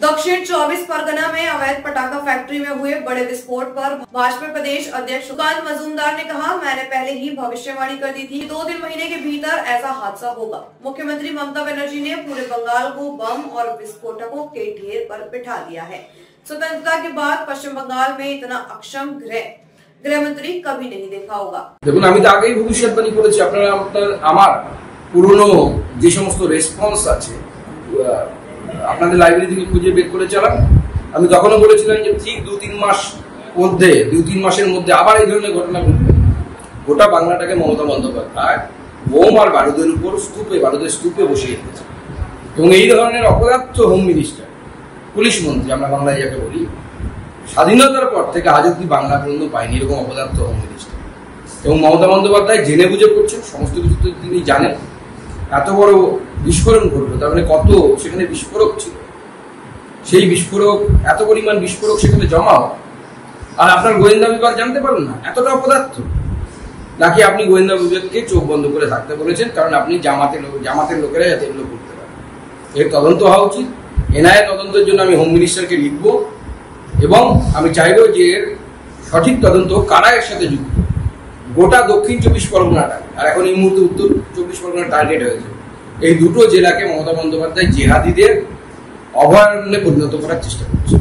दक्षिण 24 परगना में अवैध पटाखा फैक्ट्री में हुए बड़े विस्फोट पर भाजपा प्रदेश अध्यक्ष सुकांत मजूमदार ने कहा, मैंने पहले ही भविष्यवाणी कर दी थी 2-3 महीने के भीतर ऐसा हादसा होगा। मुख्यमंत्री ममता बनर्जी ने पूरे बंगाल को बम और विस्फोटकों के ढेर पर बिठा दिया है। स्वतंत्रता के बाद पश्चिम बंगाल में इतना अक्षम गृहमंत्री कभी नहीं देखा होगा। দেখুন, আমি তো আগেই ভবিষ্যৎবাণী করেছি। আপনারা আমার পুরনো যে সমস্ত রেসপন্স আছে আপনাদের লাইব্রেরি থেকে খুঁজে বের করে চালান। আমি তখনও বলেছিলাম যে ঠিক 2-3 মাসের মধ্যে আবার এই ধরনের ঘটনা ঘটবে। গোটা বাংলাটাকে মমতা বন্দ্যোপাধ্যায় বোম আর বারুদের উপর বারুদের স্তূপে বসিয়ে রেখেছে। এবং এই ধরনের অপদার্থ হোম মিনিস্টার, পুলিশ মন্ত্রী আমরা বাংলায় যাকে বলি, স্বাধীনতার পর থেকে আজ অব্দি বাংলা পর্যন্ত পায়নি এরকম অপদার্থ হোম মিনিস্টার। এবং মমতা বন্দ্যোপাধ্যায় জেনে বুঝে করছেন, সমস্ত কিছু তো তিনি জানেন। এত বড় বিস্ফোরণ ঘটলো, তার মানে কত সেখানে বিস্ফোরক ছিল, সেই বিস্ফোরক এত পরিমাণ বিস্ফোরক সেখানে জমা হয়, আর আপনার গোয়েন্দা বিভাগ জানতে পারেন না? এতটা অপদার্থ? নাকি আপনি গোয়েন্দা বিভাগকে চোখ বন্ধ করে থাকতে বলেছেন কারণ আপনি জামাতের লোকেরা যাতে এগুলো করতে পারে? এর তদন্ত হওয়া উচিত। এনআইএ তদন্তের জন্য আমি হোম মিনিস্টারকে লিখবো এবং আমি চাইবো যে এর সঠিক তদন্ত কারা এর সাথে যুক্ত। গোটা দক্ষিণ 24 পরগনাটা, আর এখন এই মুহূর্তে উত্তর 24 পরগনা টার্গেট হয়েছে, এই দুটো জেলাকে মমতা বন্দ্যোপাধ্যায় জেহাদিদের অভয়ারণ্যে পরিণত করার চেষ্টা করছে।